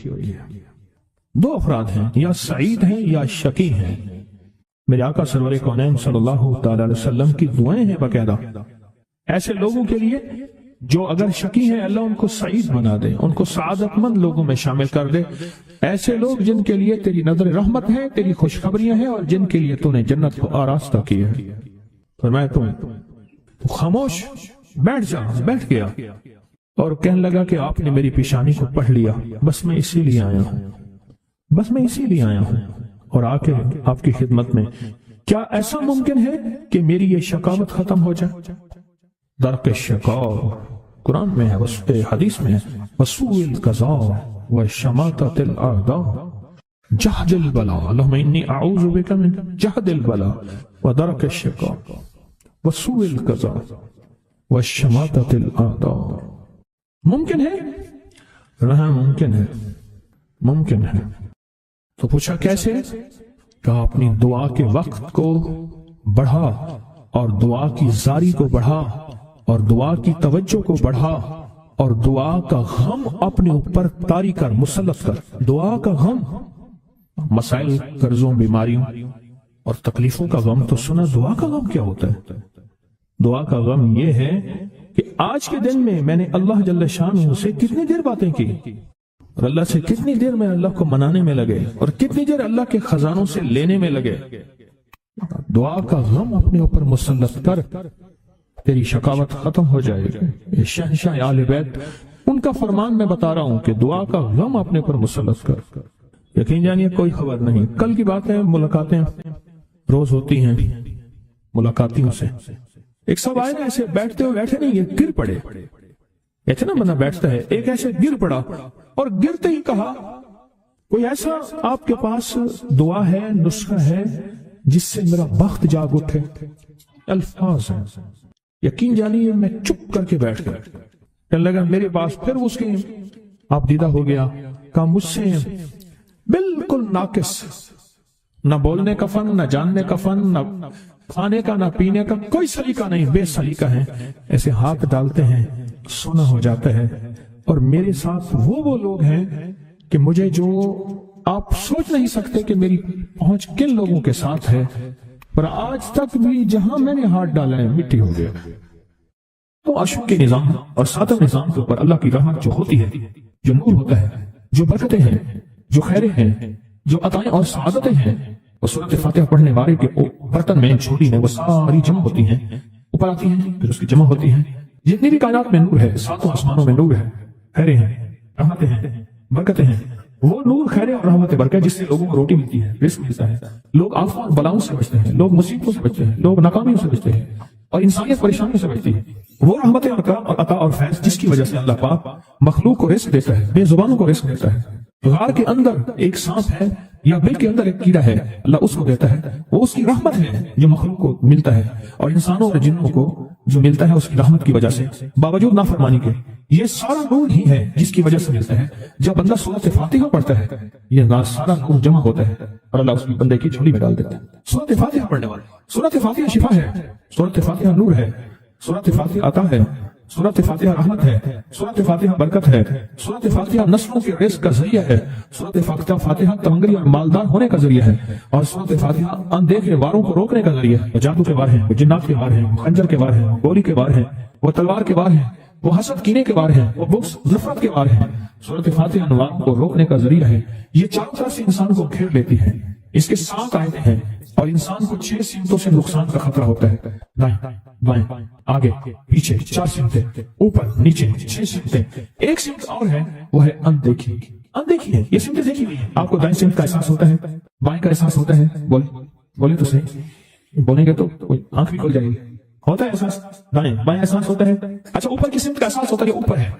ہوئی ہے۔ دو افراد ہیں، یا سعید ہیں یا شقی ہیں۔ میرے آقا سرور کونین صلی اللہ تعالی علیہ وسلم کی دعائیں ہیں باقاعدہ ایسے لوگوں کے لیے جو اگر شقی ہیں، اللہ ان کو سعید بنا دے، ان کو سعادت مند لوگوں میں شامل کر دے۔ ایسے لوگ جن کے لیے تیری نظر رحمت ہے، تیری خوشخبریاں ہیں، اور جن کے لیے تو نے جنت کو آراستہ کی ہے۔ فرمایا تو خاموش بیٹھ گیا اور کہنے لگا کہ آپ نے میری پیشانی کو پڑھ لیا، بس میں اسی لیے آیا ہوں اور آ کے آپ کی خدمت میں۔ کیا ایسا ممکن ہے کہ میری یہ شقاوت ختم ہو جائے؟ درک شقاء قرآن میں ہے، حدیث میں ہے، وسوء القضاء وشماتۃ الاعداء جہد البلاء، اللہم انی اعوذ بک من جہد البلاء ودرک الشقاء وسوء القضاء وشماتۃ الاعداء۔ ممکن ہے؟ رہا ممکن ہے۔ تو پوچھا کیسے؟ کہا اپنی دعا کے وقت کو بڑھا اور دعا کی زاری کو بڑھا اور دعا کی توجہ کو بڑھا اور دعا کا غم اپنے اوپر طاری کر، مسلط کر۔ دعا کا غم، مسائل، قرضوں، بیماریوں اور تکلیفوں کا غم تو سنا، دعا کا غم کیا ہوتا ہے؟ دعا کا غم یہ ہے کہ آج کے دن میں میں نے اللہ جل شانہ سے کتنی دیر باتیں کی اور اللہ سے کتنی دیر میں اللہ کو منانے میں لگے اور کتنی دیر اللہ کے خزانوں سے لینے میں لگے۔ دعا کا غم اپنے اوپر مسلط کر، تیری شقاوت ختم ہو جائے گی۔ شہنشاہ آل بیت، ان کا فرمان میں بتا رہا ہوں کہ دعا کا غم اپنے اوپر مسلط کر۔ یقین جانیے کوئی خبر نہیں، کل کی باتیں، ملاقاتیں روز ہوتی ہیں ملاقاتیوں سے۔ ایک سب آئے نا، ایسے بیٹھتے نہیں، یہ گر پڑے، ایسے نا بندہ بیٹھتا ہے، ایک ایسے گر پڑا اور گرتے ہی کہا کوئی ایسا آپ کے پاس دعا ہے، نسخہ ہے جس سے میرا بخت جاگ اٹھے؟ الفاظ ہیں، یقین جانیے میں چپ کر کے بیٹھ گیا۔ کہنے لگا میرے پاس، پھر اس کے آپ دیدہ ہو گیا، کہا مجھ سے بالکل ناقص، نہ بولنے کا فن، نہ جاننے کا فن، نہ کھانے کا، نہ پینے کا، کوئی سلیقہ نہیں، بے سلیقہ ہے۔ ایسے ہاتھ ڈالتے ہیں، سونا ہو جاتا ہے۔ اور میرے ساتھ وہ لوگ ہیں کہ مجھے جو آپ سوچ نہیں سکتے کہ میری پہنچ کن لوگوں کے ساتھ ہے، اور آج تک بھی جہاں میں نے ہاتھ ڈالا ہے مٹی ہو گیا۔ تو عاشق کے نظام اور ساتھ نظام کے اوپر اللہ کی رحمت جو ہوتی ہے، جو نور ہوتا ہے، جو برکتیں ہیں، جو خیریں ہیں، جو عطائیں اور سعادتیں ہیں، وہ سورۃ فاتحہ پڑھنے والے کے برتن میں، جھولی میں وہ ساری جمع ہوتی ہیں، اوپر آتی ہیں، پھر اس کی جمع ہوتی ہیں۔ جتنی بھی کائنات میں نور ہے، ساتوں آسمانوں میں نور ہے، خیریں ہیں، رحمتیں ہیں، برکتیں ہیں، وہ نور، خیریں اور رحمت برکت جس سے لوگوں کو روٹی ملتی ہے، رزق ملتا ہے، لوگ آفات بلاؤں سے بچتے ہیں، لوگ مصیبتوں سے بچتے ہیں، لوگ ناکامیوں سے بچتے ہیں اور انسانیت پریشانیوں سے بچتی ہے۔ وہ رحمت اور کرم اور عطا اور فیض جس کی وجہ سے اللہ پاک مخلوق کو رزق دیتا ہے، بے زبانوں کو رزق دیتا ہے۔ غار کے اندر ایک سانپ ہے یا بل کے اندر ایک کیڑا ہے، اللہ اس کو دیتا ہے، وہ اس کی رحمت ہے جو مخلوق کو ملتا ہے، اور انسانوں اور جنوں کو جو ملتا ہے اس کی رحمت کی وجہ سے، باوجود نافرمانی کے۔ یہ سارا نور ہی ہے جس کی وجہ سے ملتا ہے۔ جب بندہ سورۃ فاتحہ پڑھتا ہے، یہ سارا نور جمع ہوتا ہے اور اللہ اس کی بندے کی جھولی میں ڈال دیتا ہے۔ سورۃ فاتحہ پڑھنے والے، سورۃ فاتحہ شفا ہے، سورۃ فاتحہ نور ہے، سورۃ فاتحہ عطا ہے، سورۃ فاتحہ رحمت ہے، سورۃ فاتحہ برکت ہے، سورۃ فاتحہ نسلوں کے رزق کا ذریعہ ہے، سورۃ فاتحہ تمنگری اور مالدار ہونے کا ذریعہ ہے، اور سورۃ فاتحہ اندیکھے واروں کو روکنے کا ذریعہ ہے۔ وہ جادو کے وار ہیں، وہ جنات کے وار ہیں، وہ خنجر کے وار ہیں، وہ گولی کے وار ہیں، وہ تلوار کے وار ہیں، وہ حسد کینے کے وار ہیں، وہ بغض نفرت کے وار ہیں۔ سورۃ فاتحہ انواروں کو روکنے کا ذریعہ ہے۔ یہ چاروں طرف سے انسان کو گھیر لیتی ہے۔ اس کے 7 آیتیں ہیں اور انسان کو 6 سمتوں سے نقصان کا خطرہ ہوتا ہے، دائیں بائیں آگے پیچھے، 4 سمتیں، اوپر نیچے 6 سمتیں۔ ایک سمت اور ہے، وہ ہے اندیکھی۔ اندیکھی ہے، یہ سمتیں دیکھی ہوئی ہیں۔ آپ کو دائیں سمت کا احساس ہوتا ہے، بائیں کا احساس ہوتا ہے، بولے تو صحیح، بولیں گے تو آنکھ بھی کھل جائے گی۔ ہوتا ہے احساس، دائیں بائیں احساس ہوتا ہے۔ اچھا، اوپر کی سمت کا احساس ہوتا ہے، یہ اوپر ہے۔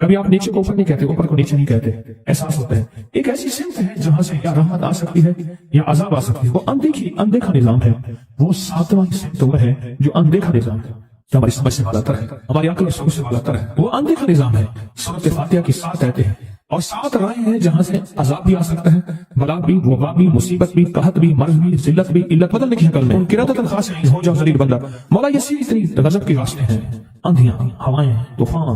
کبھی آپ نیچے کو اوپر نہیں کہتے، اوپر کو نیچے نہیں کہتے، احساس ہوتا ہے۔ ایک ایسی سمت ہے جہاں سے یا رحمت آ سکتی ہے یا عذاب آ سکتی ہے، وہ اندیکھا نظام ہے۔ وہ 7واں سمت وہ ہے جو اندیکھا نظام ہے، جو ہماری سمجھ سے بالاتر ہے، ہماری عقل اور سوچ سے بالاتر ہے۔ وہ اندیکھا نظام ہے۔ سورۃ فاتحہ کی 7 آیتیں ہیں اور 7 رائے ہیں جہاں سے عذاب بھی آ سکتا ہے، بلا بھی، وبا بھی، مصیبت بھی، قحط بھی، مرض بھی، ذلت بھی، علت بدلنے کی شکل میں۔ قرادۃ الخاسئین، ہو جاؤ ذلیل بندہ۔ مولا یہ اتنی غضب کے راستے ہیں، اندھیاں، ہوائیں، طوفان،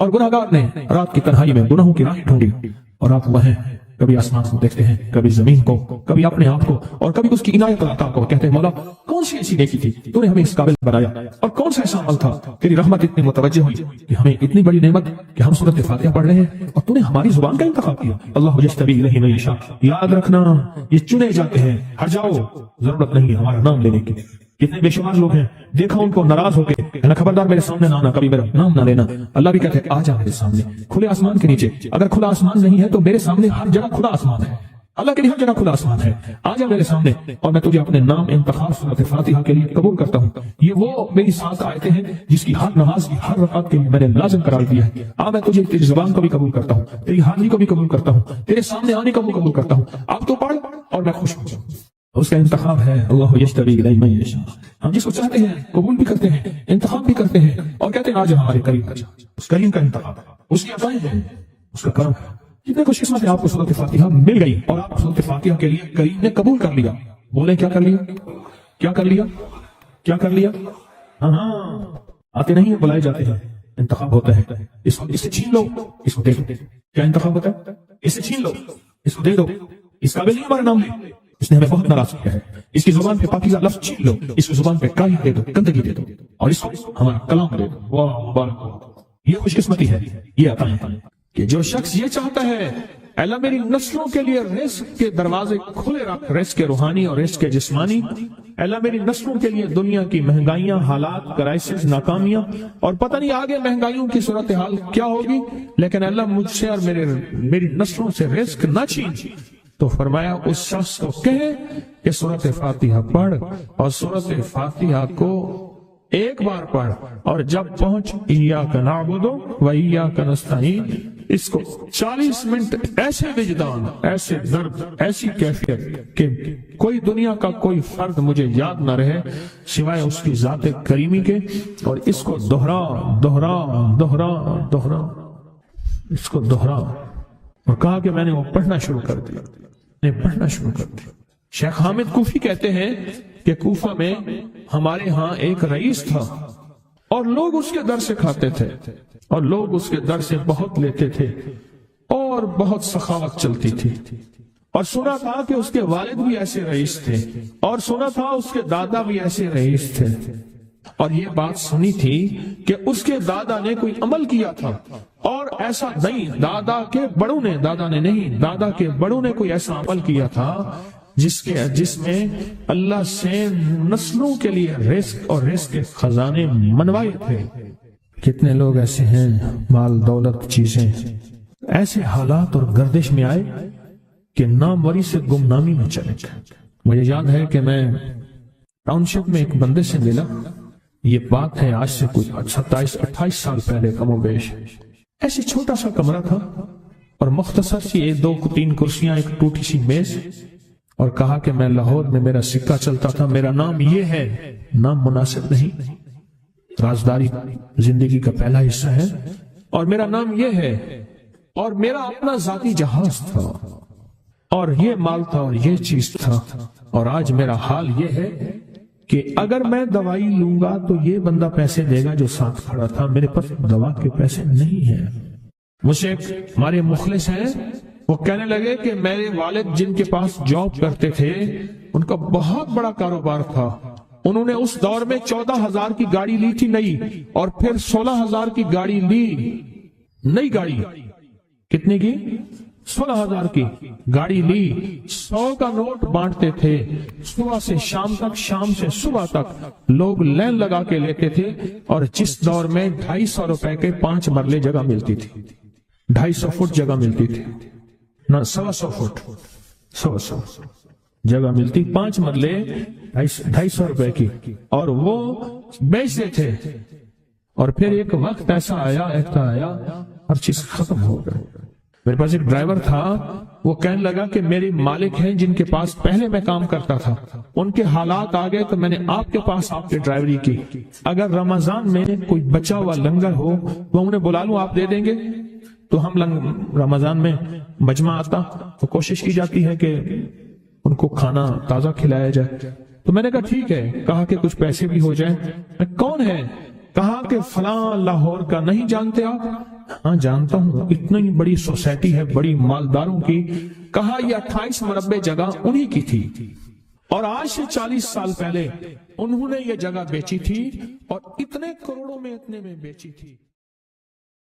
اور گناہگار نے رات کی تنہائی میں گناہوں کی راہیں ڈھونڈی، اور آپ وہ ہیں کبھی آسمان کو دیکھتے ہیں، کبھی زمین کو، کبھی اپنے آپ کو، اور کبھی اس کی عنایت عطا کو، کہتے ہیں مولا کون سی ایسی نیکی تھی تو نے ہمیں اس قابل بنایا، اور کون سا ایسا عمل تھا تیری رحمت اتنی متوجہ ہوئی کہ ہمیں اتنی بڑی نعمت کہ ہم سورۃ فاتحہ پڑھ رہے ہیں اور تو نے ہماری زبان کا انتخاب کیا۔ اللہ یجتبی الیہ من یشاء، یاد رکھنا یہ چنے جاتے ہیں، ہٹ جاؤ، ضرورت نہیں ہمارا نام لینے کی۔ کتنے بے شمار لوگ ہیں، دیکھا ان کو ناراض ہو کے کہنا خبردار میرے سامنے نہ آنا، کبھی میرا نام نہ لینا۔ اللہ بھی کہتے ہیں آ جا میرے سامنے کھلے آسمان کے نیچے، اگر کھلا آسمان نہیں ہے تو میرے سامنے ہر جگہ کھلا آسمان ہے، اللہ کے لیے ہر جگہ کھلا آسمان ہے، آ جا میرے سامنے اور میں تجھے اپنے نام انتخاب سورۃ فاتحہ کے لیے قبول کرتا ہوں۔ یہ وہ میری 7 آیتیں ہیں جس کی ہر نماز کی ہر رکعت کے لیے میں نے لازم قرار دیا ہے۔ میں تجھے تیری زبان کو بھی قبول کرتا ہوں، تیری حاضری کو بھی قبول کرتا ہوں، تیرے سامنے آنے کو بھی قبول کرتا ہوں۔ اب تو پڑھ اور میں خوش ہو جاؤں۔ اس کا انتخاب ہے اللہ یجتبی الیہ من یشاء، ہم جس کو چاہتے ہیں قبول بھی کرتے ہیں، انتخاب بھی کرتے ہیں اور کہتے ہیں آج ہمارے قریب آ جا۔ اس کریم کا انتخاب ہے، اس کی عطائیں ہیں، اس کا کرم ہے۔ جتنے خوش قسمت ہے آپ کو سورۃ فاتحہ مل گئی اور آپ سورۃ فاتحہ کے لیے کریم نے قبول کر لیا۔ بولے کیا کر لیا؟ کیا کر لیا؟ کیا کر لیا؟ ہاں آتے نہیں ہیں، بلائے جاتے ہیں، انتخاب ہوتا ہے۔ اس سے چھین لو، اس کو دے دو۔ کیا انتخاب ہوتا ہے؟ اس سے چھین لو، اس کو دے دو، اس قابل نہیں ہمارا نام لے، اس نے ہمیں بہت ناراض کیا ہے، اس کی زبان پہ پاکیزہ لفظ چھین لو، اس کی زبان پہ کالی دے دو، گندگی دے دو، اور اس کو ہمارا کلام دے دو۔ واہ مبارک ہو، یہ خوش قسمتی ہے، یہ عطا ہے کہ جو شخص یہ چاہتا ہے اللہ میری نسلوں کے لیے رزق کے دروازے کھلے رکھ، رزق کے روحانی اور رزق کے جسمانی، اللہ میری نسلوں کے لیے دنیا کی مہنگائیاں، حالات، کرائسس، ناکامیاں، اور پتہ نہیں آگے مہنگائیوں کی صورتحال کیا ہوگی، لیکن اللہ مجھ سے اور میری نسلوں سے رزق نہ چھین، تو فرمایا اس شخص کو کہے کہ سورۃ فاتحہ پڑھ، اور سورۃ فاتحہ کو ایک بار پڑھ، اور جب پہنچ ایاک نعبد و ایاک نستعین، اس کو 40 منٹ ایسے وجدان، ایسے درد، ایسی کیفیت کہ کوئی دنیا کا کوئی فرد مجھے یاد نہ رہے سوائے اس کی ذات کریمی کے، اور اس کو دہرا دہرا دہرا دہرا، اس کو دہرا، اور کہا کہ میں نے وہ پڑھنا شروع کر دیا، پڑھنا شروع کر دیا۔ شیخ حامد کوفی کہتے ہیں کہ کوفہ میں ہمارے ہاں ایک رئیس تھا اور لوگ اس کے در سے کھاتے تھے اور لوگ اس کے در سے بہت لیتے تھے اور بہت سخاوت چلتی تھی، اور سنا تھا کہ اس کے والد بھی ایسے رئیس تھے، اور سنا تھا اس کے دادا بھی ایسے رئیس تھے، اور یہ بات سنی تھی کہ اس کے دادا نے کوئی عمل کیا تھا، اور ایسا نہیں، دادا کے بڑوں نے کوئی ایسا عمل کیا تھا جس میں اللہ سے نسلوں کے لیے رزق اور رزق کے خزانے منوائے تھے۔ کتنے لوگ ایسے ہیں، مال دولت چیزیں، ایسے حالات اور گردش میں آئے کہ ناموری سے گمنامی میں چلے گئے۔ مجھے یاد ہے کہ میں ٹاؤن شپ میں ایک بندے سے ملا، یہ بات ہے آج سے کوئی 27-28 سال پہلے کم و بیش، ایسے چھوٹا سا کمرہ تھا اور مختصر سی 2-3 کرسیاں، ایک ٹوٹی سی میز، اور کہا کہ میں لاہور میں میرا سکہ چلتا تھا، میرا نام یہ ہے، نام مناسب نہیں، رازداری زندگی کا پہلا حصہ ہے، اور میرا نام یہ ہے، اور میرا اپنا ذاتی جہاز تھا، اور یہ مال تھا، اور یہ چیز تھا، اور آج میرا حال یہ ہے کہ اگر میں دوائی لوں گا تو یہ بندہ پیسے دے گا جو ساتھ کھڑا تھا، میرے پاس دوا کے پیسے نہیں ہیں۔ مجھے ہمارے مخلص ہیں، وہ کہنے لگے کہ میرے والد جن کے پاس جاب کرتے تھے ان کا بہت بڑا کاروبار تھا، انہوں نے اس دور میں 14,000 کی گاڑی لی تھی نئی، اور پھر 16,000 کی گاڑی لی، نئی گاڑی، کتنے کی؟ 16,000 کی گاڑی لی، 100 کا نوٹ بانٹتے تھے، صبح سے شام تک، شام سے صبح تک لوگ لین لگا کے لیتے تھے، اور جس دور میں 250 روپے کے 5 مرلے جگہ ملتی تھی، 250 فٹ جگہ ملتی تھی، نہ 125 فٹ، 100 جگہ ملتی، 5 مرلے 250 روپے کی، اور وہ بیچتے تھے۔ اور پھر ایک وقت ایسا آیا ہر چیز ختم ہو گئی۔ میرے پاس ایک ڈرائیور تھا، وہ کہنے لگا کہ میرے مالک ہیں جن کے پاس پہلے میں کام کرتا تھا، ان کے حالات آ گئے تو میں نے آپ کے پاس آپ کی ڈرائیوری کی، اگر رمضان میں کوئی بچا ہوا لنگر ہو تو انہیں بلا لوں، آپ دے دیں گے؟ تو ہم رمضان میں مجمع آتا تو کوشش کی جاتی ہے کہ ان کو کھانا تازہ کھلایا جائے۔ تو میں نے کہا ٹھیک ہے، کہا کہ کچھ پیسے بھی ہو جائیں۔ کون ہے؟ کہا کہ فلاں لاہور کا، نہیں جانتے آپ؟ ہاں جانتا ہوں اتنی بڑی سوسائٹی ہے بڑی مالداروں کی. کہا یہ 28 مربع جگہ انہی کی تھی اور آج سے 40 سال پہلے انہوں نے یہ جگہ بیچی تھی اور اتنے کروڑوں میں اتنے میں بیچی تھی.